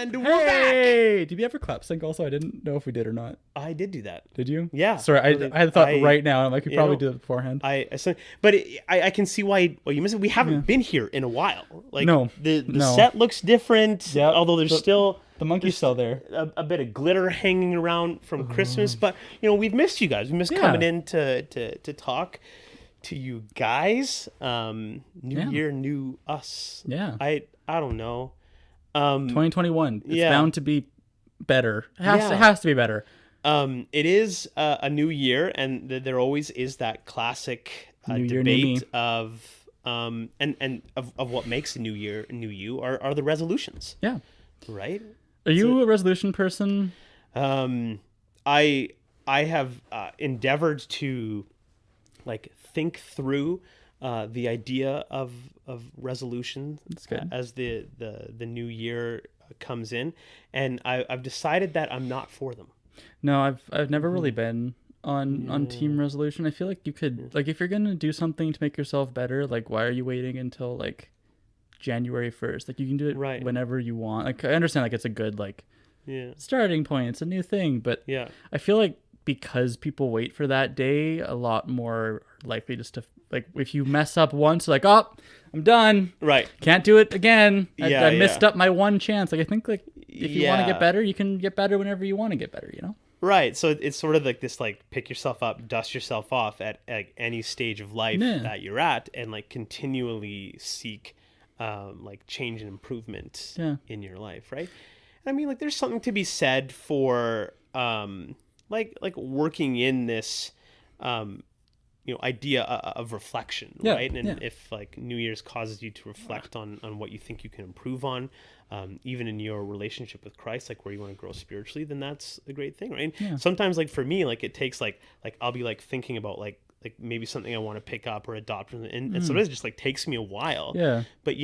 And we're back. Hey, did we ever clap sync also? I didn't know if we did or not. I did do that. Did you? Yeah. Sorry, I thought right now. I'm like, we probably did it beforehand. But I can see why you missed it. We haven't been here in a while. Like, no. The set looks different, although there's still... The monkey's still there. A bit of glitter hanging around from Christmas. But, we've missed you guys. We missed coming in to talk to you guys. New year, new us. Yeah. I don't know. 2021. It's bound to be better. It has to be better. It is a new year, and there always is that classic debate of what makes a new year a new you are the resolutions. Yeah. Right? Are you a resolution person? I have endeavored to think through the idea of resolution as the new year comes in, and I've decided that I'm not for them. No, I've never really been on team resolution. I feel like you could if you're gonna do something to make yourself better, why are you waiting until January 1st? You can do it whenever you want. I understand it's a good starting point. It's a new thing, but I feel like because people wait for that day, a lot more likely just to if you mess up once, oh, I'm done. Right. Can't do it again. I missed up my one chance. I think if you want to get better, you can get better whenever you want to get better, Right. So it's sort of this pick yourself up, dust yourself off at any stage of life that you're at, and continually seek change and improvement in your life, right? I mean, there's something to be said for working in this idea of reflection, right? And if New Year's causes you to reflect on what you think you can improve on, even in your relationship with Christ, where you want to grow spiritually, then that's a great thing, right? And sometimes for me, it takes I'll be thinking about maybe something I want to pick up or adopt, and sometimes it just takes me a while. Yeah. But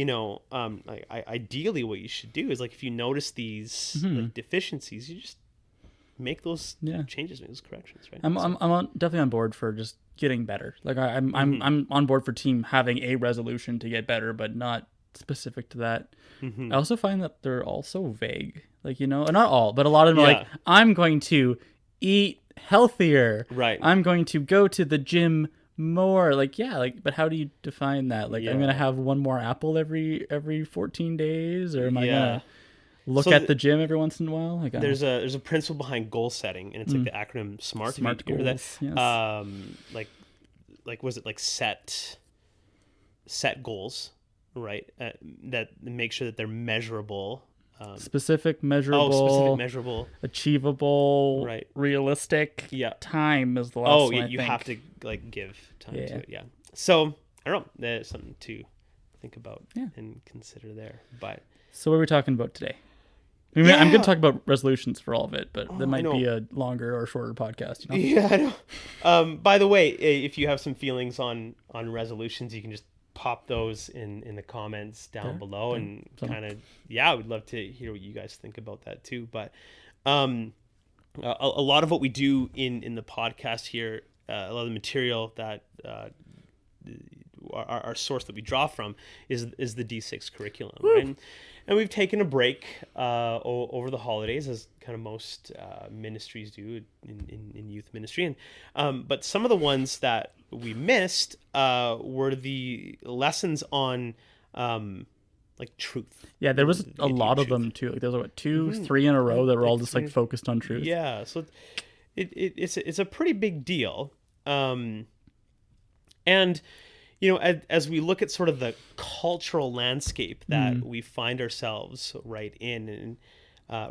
ideally what you should do is if you notice these deficiencies, you just make those changes, make those corrections, right? I'm definitely on board for just getting better. I'm on board for team having a resolution to get better, but not specific to that. I also find that they're also vague. Not all, but a lot of them are I'm going to eat healthier. Right. I'm going to go to the gym more. But how do you define that? I'm going to have one more apple every 14 days, or am I going to look at the gym every once in a while? There's a principle behind goal setting, and it's the acronym SMART. SMART goals. Yes. Was it set goals, right? That make sure that they're measurable. Specific, measurable, achievable, right? Realistic. Yeah. Time is the last one. You have to give time to it. Yeah. So I don't know. There's something to think about and consider there. But so what are we talking about today? I'm going to talk about resolutions for all of it, but that might be a longer or shorter podcast. Yeah, I know. By the way, if you have some feelings on resolutions, you can just pop those in the comments down below, and kind of we'd love to hear what you guys think about that too. But a lot of what we do in the podcast here, a lot of the material that our source that we draw from is the D6 curriculum, right? And we've taken a break over the holidays, as kind of most ministries do in youth ministry. And but some of the ones that we missed were the lessons on truth. Yeah, there was a lot of them too. There was 3 in a row that were all just focused on truth. Yeah, so it's a pretty big deal. And as we look at sort of the cultural landscape that we find ourselves right in and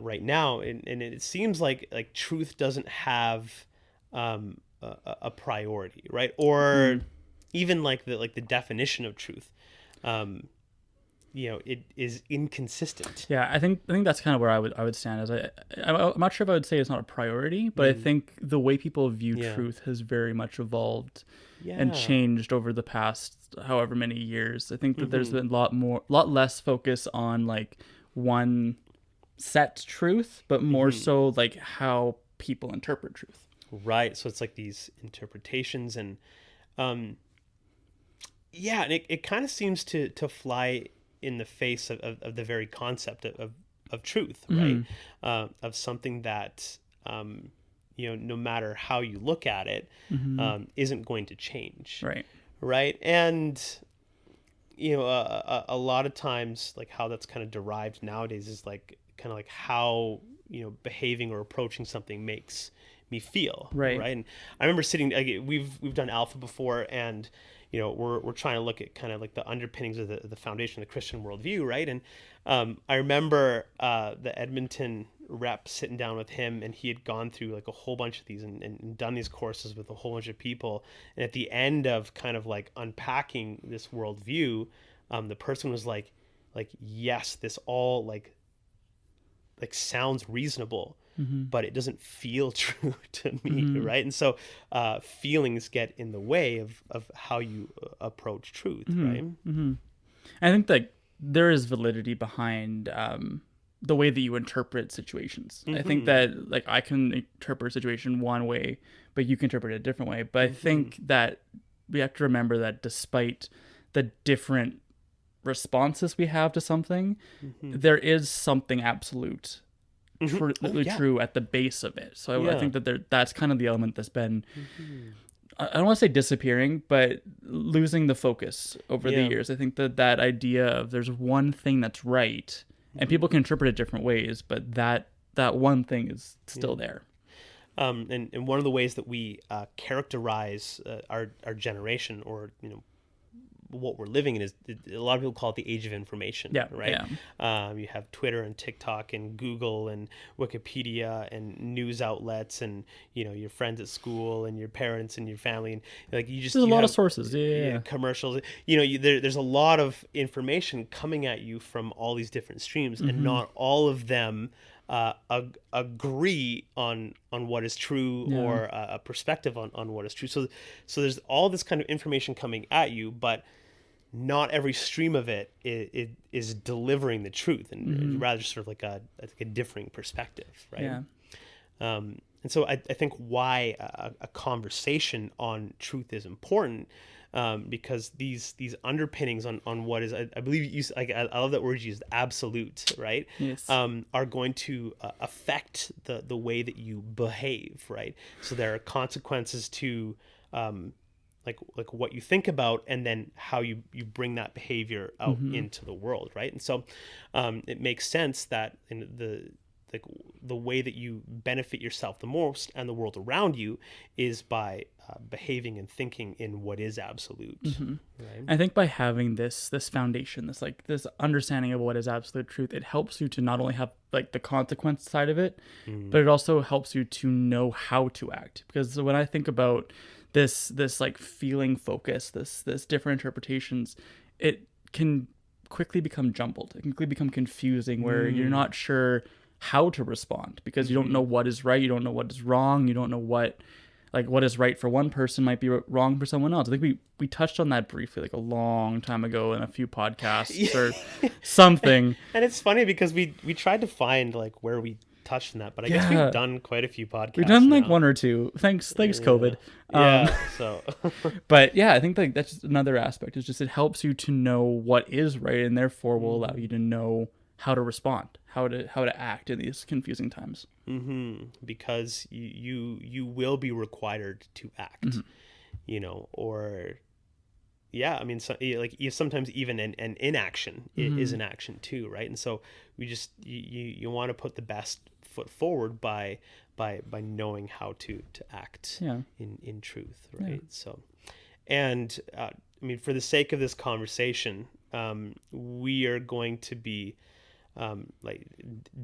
right now, and it seems like truth doesn't have a priority, right? Or even the definition of truth, it is inconsistent. Yeah, I think that's kind of where I would stand. As I'm not sure if I would say it's not a priority, but I think the way people view truth has very much evolved and changed over the past however many years. I think that there's been a lot less focus on one set truth, but more so how people interpret truth. Right. So it's these interpretations, and and it kind of seems to fly in the face of the very concept of of truth, right? Of something that, no matter how you look at it, isn't going to change. Right. And, a lot of times, like how that's kind of derived nowadays is like kind of like how, behaving or approaching something makes me feel. Right. And I remember sitting, like, we've done Alpha before, and, we're trying to look at kind of like the underpinnings of the foundation of the Christian worldview. Right. And I remember the Edmonton rep sitting down with him, and he had gone through like a whole bunch of these and done these courses with a whole bunch of people. And at the end of kind of like unpacking this worldview, the person was like, yes, this all like sounds reasonable, but it doesn't feel true to me. Right. And so feelings get in the way of how you approach truth. Right. I think that there is validity behind the way that you interpret situations. I think that like I can interpret a situation one way, but you can interpret it a different way. But I think that we have to remember that despite the different responses we have to something, there is something absolute true at the base of it. So I think that that's kind of the element that's been I don't want to say disappearing, but losing the focus over the years. I think that idea of there's one thing that's right, and people can interpret it different ways, but that one thing is still there. And one of the ways that we characterize our generation, or what we're living in, is a lot of people call it the age of information. You have Twitter and TikTok and Google and Wikipedia and news outlets and your friends at school and your parents and your family, and like there's a lot of sources, commercials. There's a lot of information coming at you from all these different streams, and not all of them agree on what is true, or a perspective on what is true. So there's all this kind of information coming at you, but not every stream of it is delivering the truth, and rather sort of like a differing perspective, right? And so I think why a conversation on truth is important, because these underpinnings on what is, I believe you I love that word you used, absolute, right? Yes. Are going to affect the way that you behave, right? So there are consequences to like what you think about, and then how you bring that behavior out into the world, right? And so it makes sense that in the way that you benefit yourself the most and the world around you is by behaving and thinking in what is absolute. Right? I think by having this foundation, this understanding of what is absolute truth, it helps you to not only have like the consequence side of it, but it also helps you to know how to act. Because when I think about this like feeling focus, this different interpretations, it can quickly become jumbled. It can quickly become confusing, where you're not sure how to respond, because you don't know what is right, you don't know what is wrong, you don't know what is right for one person might be wrong for someone else. I think we touched on that briefly like a long time ago in a few podcasts or something. And it's funny because we tried to find like where we touched on that, but I guess we've done quite a few podcasts. We've done like one or two. Thanks COVID. So but yeah, I think like that's just another aspect. It's just it helps you to know what is right, and therefore will allow you to know how to respond, how to act in these confusing times. Because you will be required to act, or I mean, so, like sometimes even an inaction is an action too, right? And so we just you want to put the best foot forward by knowing how to act in truth, right? So, and I mean, for the sake of this conversation, we are going to be like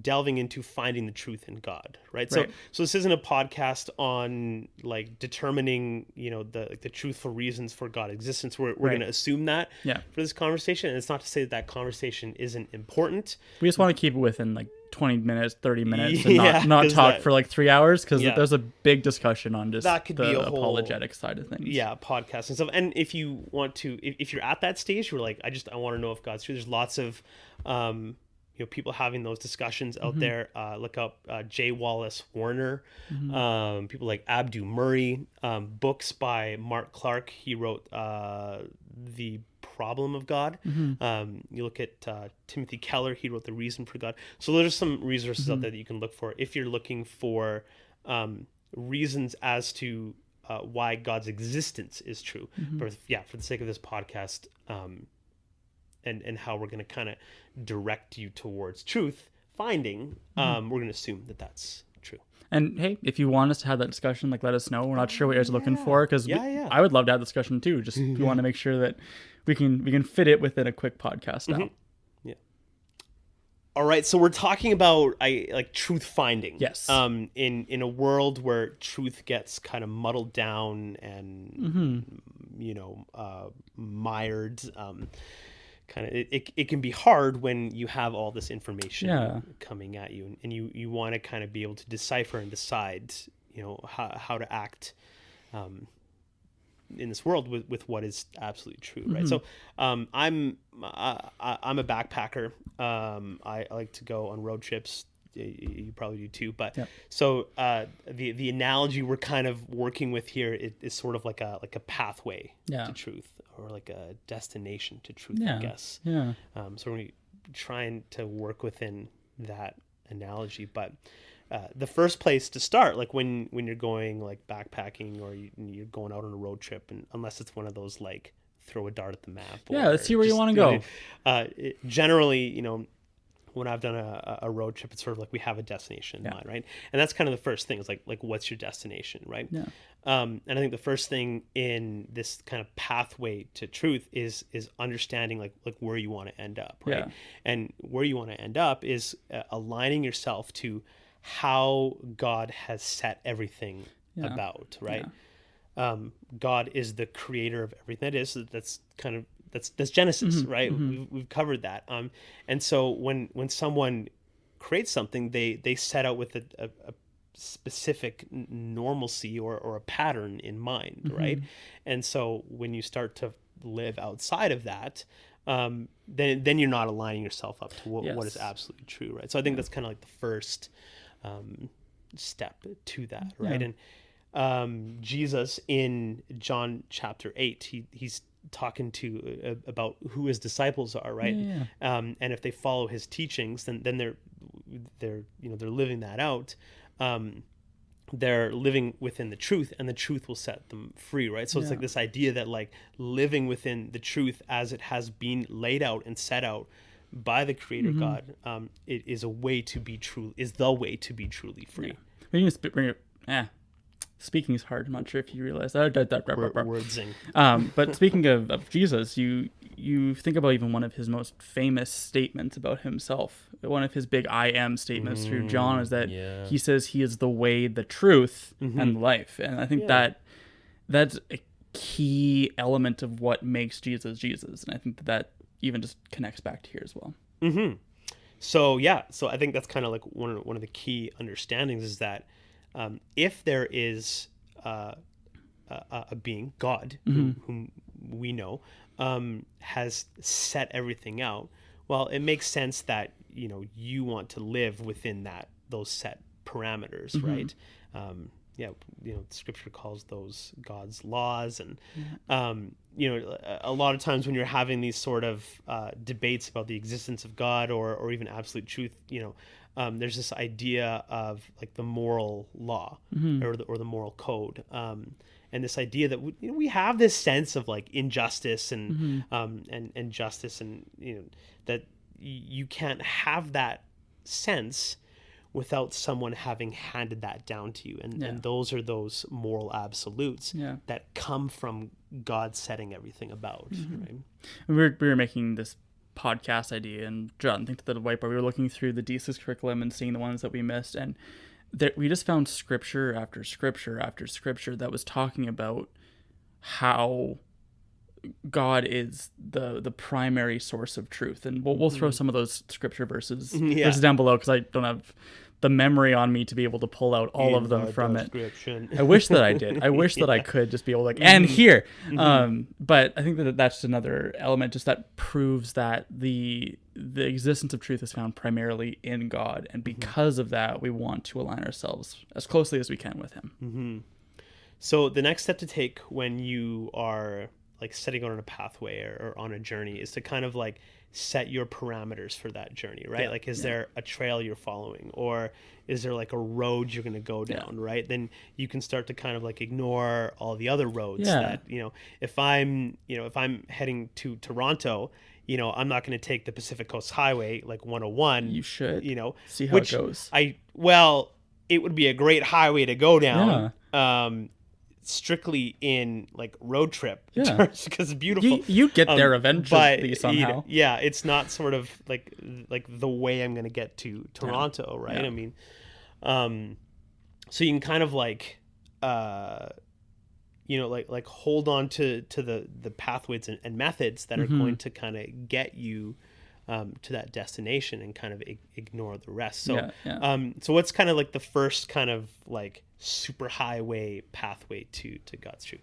delving into finding the truth in God, right? So this isn't a podcast on like determining, the truthful reasons for God's existence. We're going to assume that for this conversation, and it's not to say that conversation isn't important. We just want to keep it within like 20 minutes, 30 minutes, and not talk for like 3 hours, because there's a big discussion on just that could the be a whole apologetic side of things. Podcast and stuff. And if you want to, if you're at that stage, you're like, I want to know if God's true. There's lots of people having those discussions out there. Look up J. Wallace Warner, people like Abdu Murray, books by Mark Clark. He wrote The problem of God. You look at Timothy Kellar, he wrote The Reason for God. So there's some resources out there that you can look for if you're looking for reasons as to why God's existence is true. But for the sake of this podcast, and how we're going to kind of direct you towards truth finding, we're going to assume that that's true. And hey, if you want us to have that discussion, like, let us know. We're not sure what you guys are looking for, because I would love to have the discussion too. Just we want to make sure that we can fit it within a quick podcast now. Yeah. All right, so we're talking about truth finding. Yes. In a world where truth gets kind of muddled down and mired. Kind of it can be hard when you have all this information coming at you, and you want to kind of be able to decipher and decide how to act in this world with what is absolutely true, right? So I'm a backpacker. I like to go on road trips. You probably do too, but so the analogy we're kind of working with here is sort of like a pathway to truth, or like a destination to truth, I guess. So we're going to be trying to work within that analogy, but the first place to start, like when you're going like backpacking, or you're going out on a road trip, and unless it's one of those like throw a dart at the map, let's see where you want to go. Generally, when I've done a road trip, it's sort of like we have a destination in mind, right? And that's kind of the first thing, is like what's your destination, right? And I think the first thing in this kind of pathway to truth is understanding like where you want to end up, right? And where you want to end up is aligning yourself to how God has set everything about, right? God is the creator of everything that is. That's kind of that's Genesis, right? We've covered that. And so when someone creates something, they set out with a specific normalcy or a pattern in mind, right? And so when you start to live outside of that, then you're not aligning yourself up to what is absolutely true, right? So I think that's kind of like the first step to that, right? And Jesus in John chapter 8, he's talking to about who his disciples are, right? And if they follow his teachings, then they're living that out. They're living within the truth, and the truth will set them free, right? So it's like this idea that like living within the truth as it has been laid out and set out by the Creator God, it is the way to be truly free. You can bring it. Speaking is hard. I'm not sure if you realize that. Wordsing. But speaking of Jesus, you think about even one of his most famous statements about himself. One of his big I am statements through John is that he says he is the way, the truth, and life. And I think that's a key element of what makes Jesus Jesus. And I think that even just connects back to here as well. So I think that's kind of like one of the key understandings is that if there is a being, God, whom we know, has set everything out, well, it makes sense that you want to live within those set parameters, right? Scripture calls those God's laws, and a lot of times when you're having these sort of debates about the existence of God or even absolute truth, there's this idea of like the moral law or the moral code, and this idea that we have this sense of like injustice and justice, and that you can't have that sense without someone having handed that down to you, and those are those moral absolutes that come from God setting everything about. Right? We were making this podcast idea, and John, think to the whiteboard, we were looking through the D6 curriculum and seeing the ones that we missed, and we just found scripture after scripture after scripture that was talking about how God is the primary source of truth. And we'll throw some of those scripture verses down below, because I don't have the memory on me to be able to pull out all of them from it. I wish that I did. I wish that I could just be able to and here. But I think that that's another element just that proves that the existence of truth is found primarily in God. And because of that, we want to align ourselves as closely as we can with him. So the next step to take when you are like setting out on a pathway or on a journey is to kind of like set your parameters for that journey, right? Like, is there a trail you're following, or is there like a road you're going to go down, right? Then you can start to kind of like ignore all the other roads that, if I'm heading to Toronto, I'm not going to take the Pacific Coast Highway, like 101. You should, see how which it goes. It would be a great highway to go down. Strictly in like road trip, because it's beautiful. You get there eventually somehow. It's not sort of like the way I'm going to get to Toronto, right? I mean, so you can kind of like, like hold on to the pathways and methods that are going to kind of get you to that destination, and kind of ignore the rest. So, so what's kind of like the first kind of like super highway pathway to God's truth?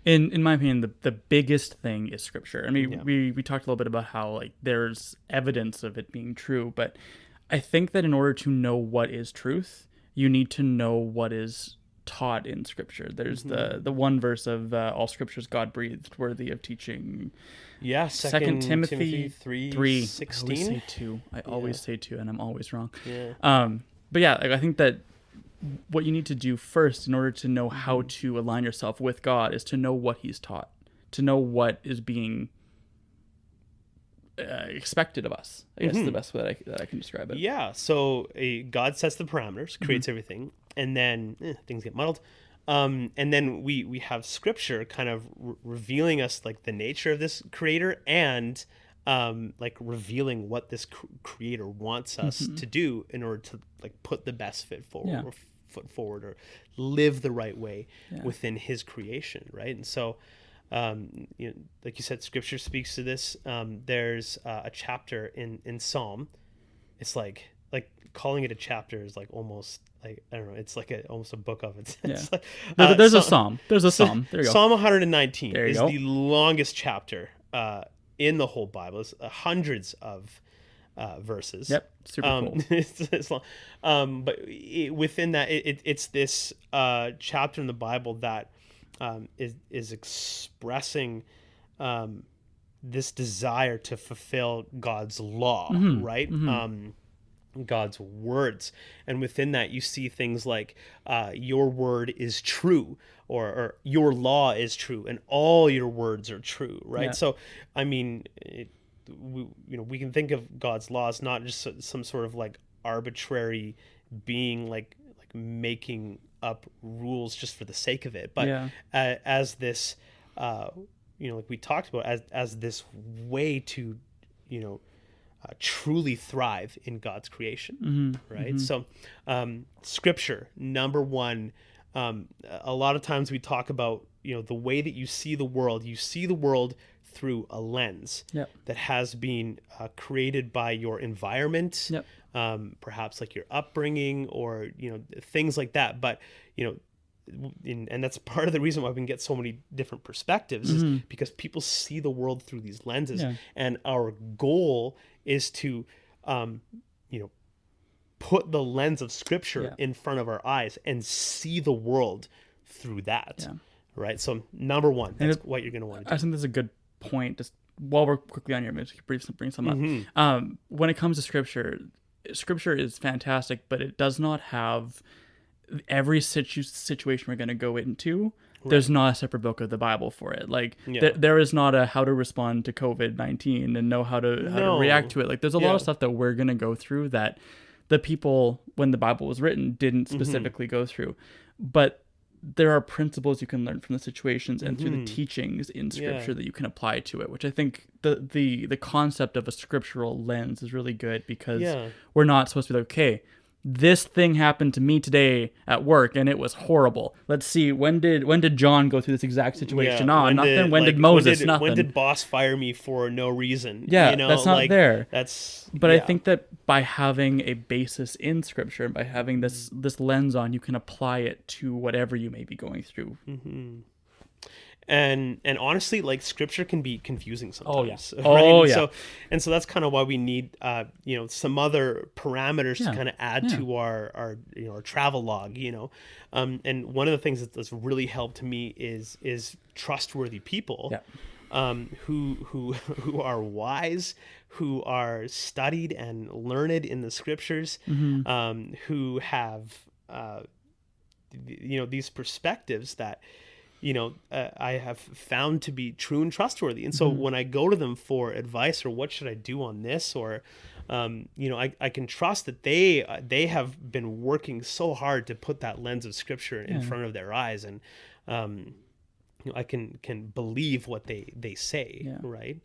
In my opinion, the biggest thing is scripture. I mean, we talked a little bit about how like there's evidence of it being true, but I think that in order to know what is truth, you need to know what is taught in scripture. There's the one verse of all scripture is God breathed, worthy of teaching. Yeah, 2 Timothy 3:16. I always say 2, and I'm always wrong. But yeah, I think that what you need to do first in order to know how to align yourself with God is to know what he's taught, to know what is being expected of us. I guess the best way that I can describe it. Yeah, so God sets the parameters, creates everything, and then things get muddled. And then we have scripture kind of revealing us like the nature of this creator, and like revealing what this creator wants us to do in order to like put the best foot forward or live the right way within his creation, right? And so like you said, scripture speaks to this. There's a chapter in Psalm. It's like calling it a chapter is like almost like, I don't know, it's like almost a book of it. It's like, there's a psalm. There's a psalm. There you go. Psalm 119 is the longest chapter in the whole Bible. It's hundreds of verses. Yep, super cool. It's long. But within that, it's this chapter in the Bible that is expressing this desire to fulfill God's law, right? God's words, and within that you see things like your word is true, or your law is true, and all your words are true, right? So I mean, we can think of God's laws not just some sort of like arbitrary being, like making up rules just for the sake of it, but as this like we talked about, as this way to truly thrive in God's creation, right? So scripture, number one, a lot of times we talk about the way that you see the world through a lens that has been created by your environment, perhaps like your upbringing, or things like that. But and that's part of the reason why we can get so many different perspectives, is because people see the world through these lenses, and our goal is to put the lens of scripture in front of our eyes and see the world through that, right? So number one, that's what you're going to want to do. I think that's a good point. Just while we're quickly on here, maybe bring some up. When it comes to scripture is fantastic, but it does not have every situation we're going to go into. There's not a separate book of the Bible for it. Like there is not a how to respond to COVID-19 and know how to react to it. Like there's a lot of stuff that we're going to go through that the people, when the Bible was written, didn't specifically go through. But there are principles you can learn from the situations and through the teachings in scripture that you can apply to it, which I think the concept of a scriptural lens is really good, because we're not supposed to be like, okay, this thing happened to me today at work and it was horrible. Let's see, when did John go through this exact situation? Nothing. When did Moses? Nothing. When did boss fire me for no reason? That's not there. But I think that by having a basis in scripture, by having this lens on, you can apply it to whatever you may be going through. And honestly, like, scripture can be confusing sometimes. So that's kind of why we need some other parameters to kind of add to our travel log, and one of the things that's really helped me is trustworthy people who are wise, who are studied and learned in the scriptures, who have these perspectives that I have found to be true and trustworthy. And so when I go to them for advice, or what should I do on this, or I can trust that they have been working so hard to put that lens of scripture in front of their eyes, and I can believe what they say, right?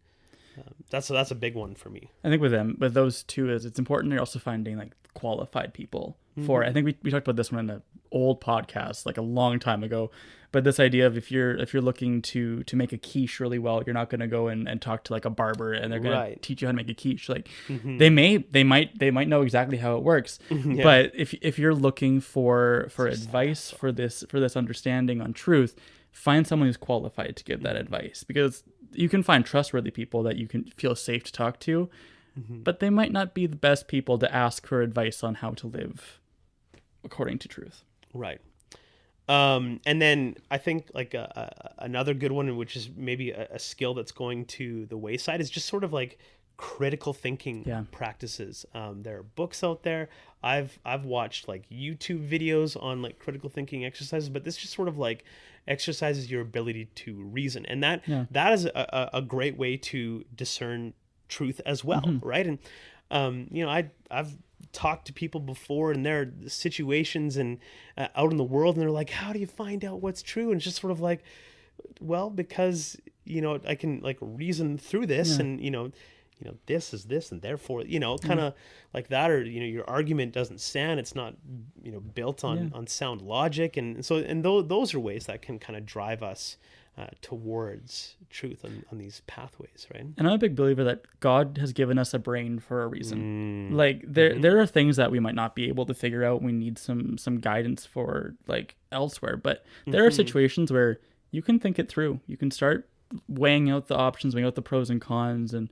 That's a big one for me. I think with those two, is it's important you're also finding like qualified people for it. I think we talked about this one in an old podcast like a long time ago, but this idea of if you're looking to make a quiche really well, you're not going to go and talk to like a barber and they're going to teach you how to make a quiche. Like they might know exactly how it works, but if you're looking for advice for this understanding on truth, find someone who's qualified to give that advice, because you can find trustworthy people that you can feel safe to talk to, but they might not be the best people to ask for advice on how to live according to truth. Right. And then I think like another good one, which is maybe a skill that's going to the wayside, is just sort of like critical thinking practices. There are books out there. I've watched like YouTube videos on like critical thinking exercises, but this just sort of like exercises your ability to reason, and that is a great way to discern truth as well, right? And I've talked to people before in their situations and out in the world, and they're like, how do you find out what's true? And it's just sort of like, well, because I can like reason through this, and this is this, and therefore kind of like that, or your argument doesn't stand, it's not built on sound logic, and so those are ways that can kind of drive us towards truth on these pathways, right? And I'm a big believer that God has given us a brain for a reason. Like there are things that we might not be able to figure out. We need some guidance for like elsewhere, but there are situations where you can think it through. You can start weighing out the options, weighing out the pros and cons, and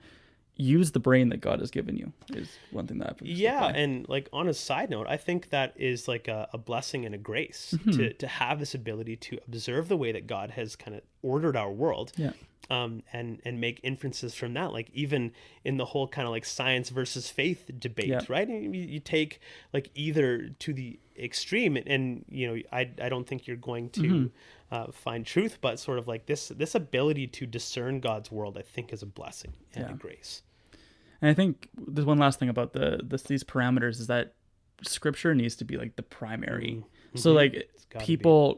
use the brain that God has given you is one thing that and like on a side note, I think that is like a blessing and a grace to have this ability to observe the way that God has kind of ordered our world, and make inferences from that, like even in the whole kind of like science versus faith debate, right? And you take like either to the extreme, and I don't think you're going to find truth, but sort of like this ability to discern God's world, I think, is a blessing and a grace. And I think there's one last thing about these parameters is that scripture needs to be like the primary. So like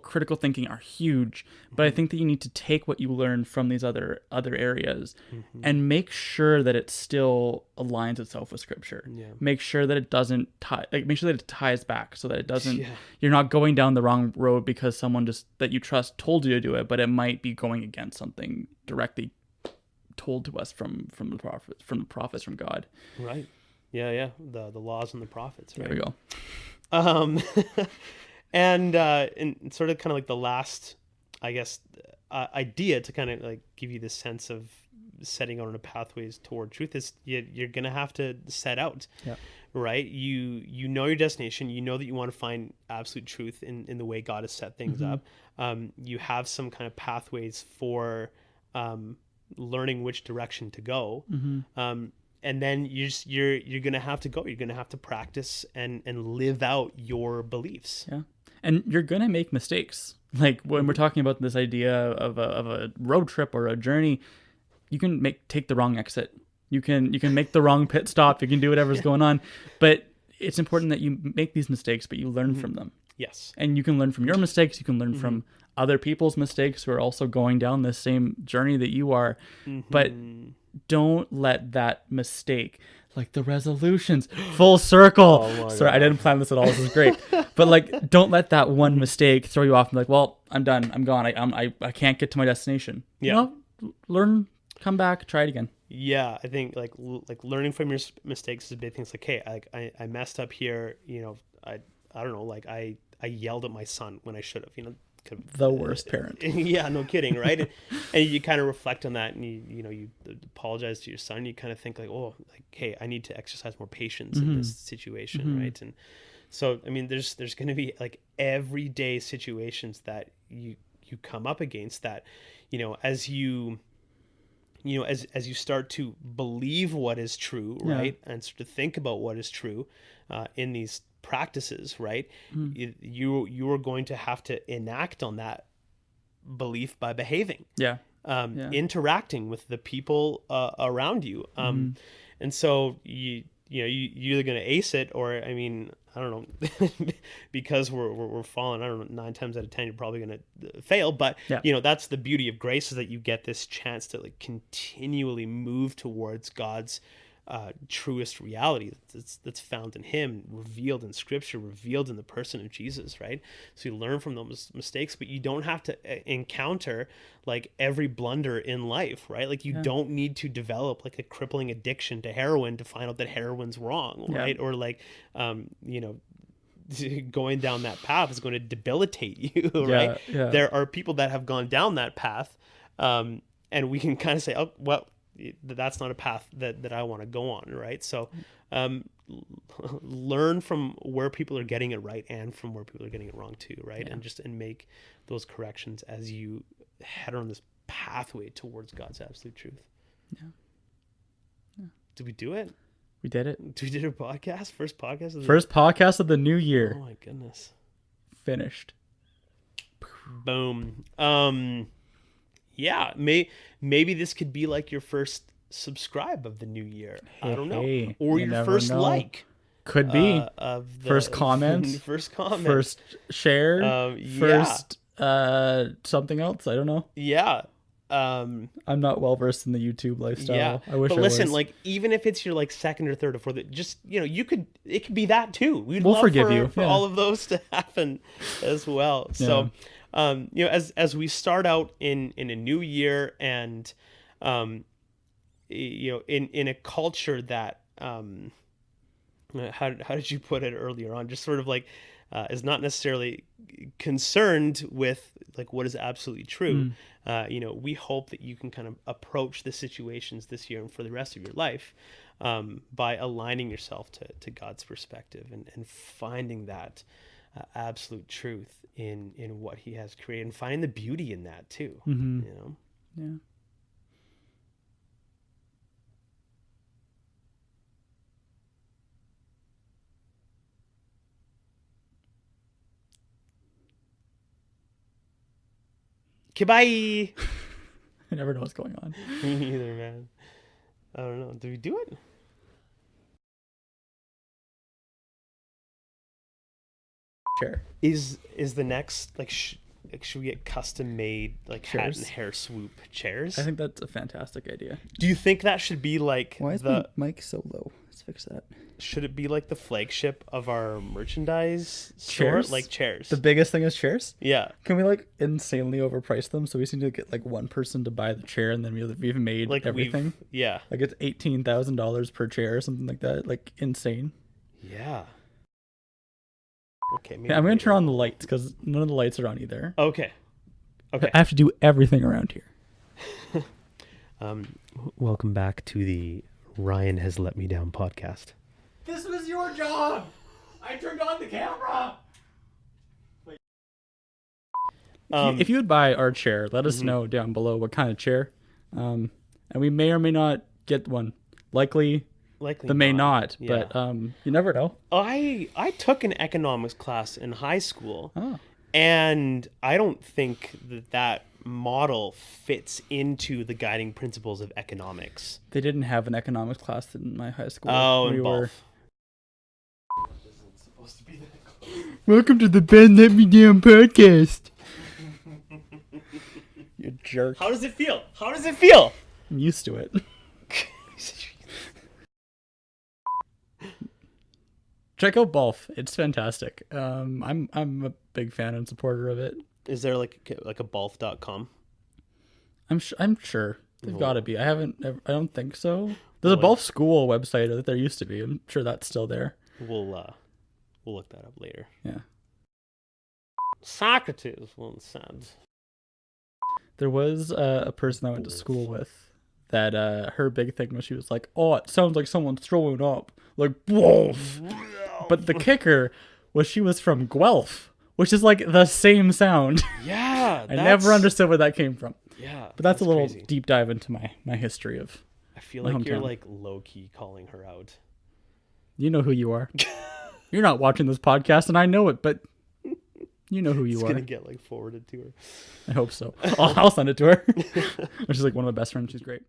critical thinking are huge, but I think that you need to take what you learn from these other areas and make sure that it still aligns itself with scripture. Make sure that it doesn't make sure that it ties back, so that it doesn't you're not going down the wrong road because someone just that you trust told you to do it, but it might be going against something directly told to us from the prophets from God. Right. The laws and the prophets, right? There we go. And sort of kind of like the last, I guess, idea to kind of like give you this sense of setting out on a pathways toward truth is you're going to have to set out, right? You know your destination. You know that you want to find absolute truth in the way God has set things up. You have some kind of pathways for learning which direction to go. And then you're going to have to go. You're going to have to practice and live out your beliefs. Yeah. And you're going to make mistakes. Like when we're talking about this idea of a road trip or a journey, you can take the wrong exit. You can make the wrong pit stop. You can do whatever's going on. But it's important that you make these mistakes, but you learn from them. Yes. And you can learn from your mistakes. You can learn from other people's mistakes who are also going down the same journey that you are. But don't let that mistake, like the resolutions, full circle. Sorry, I didn't plan this at all. This is great. But like, don't let that one mistake throw you off and be like, well, I'm done. I'm gone. I can't get to my destination. Learn, come back, try it again. Yeah, I think like learning from your mistakes is a big thing. It's like, hey, I messed up here. I don't know. Like I yelled at my son when I should have. The worst parent. Yeah, no kidding, right? And you kind of reflect on that, and you apologize to your son. You kind of think like, oh, like, hey, I need to exercise more patience in this situation, right? And so, I mean, there's going to be like everyday situations that you come up against that, as you as you start to believe what is true, right, and start to think about what is true in these practices, right, you are going to have to enact on that belief by behaving, interacting with the people around you, and so you're either going to ace it, or I don't know, because we're fallen. I don't know, 9 times out of 10 you're probably going to fail. But that's the beauty of grace, is that you get this chance to like continually move towards God's truest reality that's found in Him, revealed in Scripture, revealed in the person of Jesus, right? So you learn from those mistakes, but you don't have to encounter like every blunder in life, right? Like you don't need to develop like a crippling addiction to heroin to find out that heroin's wrong, right? Or like going down that path is going to debilitate you, right? There are people that have gone down that path, and we can kind of say, oh well, that's not a path that I want to go on, right? So learn from where people are getting it right and from where people are getting it wrong too, right? And make those corrections as you head on this pathway towards God's absolute truth. Did we do it? We did it. We did a podcast? First podcast of the new year. Oh my goodness. Finished. Boom. Yeah, maybe this could be like your first subscribe of the new year. I don't know. Or your first like. Could be. Of the first comment. First comment. First share. First something else. I don't know. Yeah. I'm not well versed in the YouTube lifestyle. Yeah. I wish I listen, was. like even if it's your like second or third or fourth, just it could be that too. We'll love forgive you for all of those to happen as well. So as we start out in a new year, and in a culture that how did you put it earlier on, just sort of like is not necessarily concerned with like what is absolutely true. We hope that you can kind of approach the situations this year and for the rest of your life by aligning yourself to God's perspective and finding that absolute truth in what He has created, and finding the beauty in that too. Yeah. Okay, bye. I never know what's going on. Me neither, man. I don't know. Did we do it? Sure. Is the next like should we get custom made like chairs? Hat and hair swoop chairs? I think that's a fantastic idea. Do you think that should be like why is my mic so low? Let's fix that. Should it be like the flagship of our merchandise store? Like chairs. The biggest thing is chairs? Yeah. Can we like insanely overprice them so we seem to get like one person to buy the chair, and then we've made like everything? Yeah. Like it's $18,000 per chair or something like that. Like insane. Yeah. Okay. I'm going to turn on the lights because none of the lights are on either. Okay. I have to do everything around here. Welcome back to the Ryan Has Let Me Down podcast. This was your job. I turned on the camera. If you would buy our chair, let us know down below what kind of chair. And we may or may not get one. Likely may not, yeah. But you never know. I took an economics class in high school, and I don't think that model fits into the guiding principles of economics. They didn't have an economics class in my high school. Oh, in both. Welcome to the Ben Let Me Down podcast. You jerk. How does it feel? I'm used to it. Check out Balf. It's fantastic. I'm a big fan and supporter of it. Is there like a balf.com? I'm sure they've got to be. I don't think so. There's a Balf school website that there used to be. I'm sure that's still there. We'll look that up later. Yeah. Socrates once said. There was a person I went to school with that her big thing was she was like, "Oh, it sounds like someone's throwing up." Like, Wolf. But the kicker was she was from Guelph, which is like the same sound. Yeah. I never understood where that came from. Yeah. But that's a little crazy. deep dive into my history of I feel my like hometown. you're like low key calling her out. You know who you are. You're not watching this podcast, and I know it, but you know who you It's are. gonna get like forwarded to her. I hope so. I'll send it to her. She's like one of my best friends. She's great.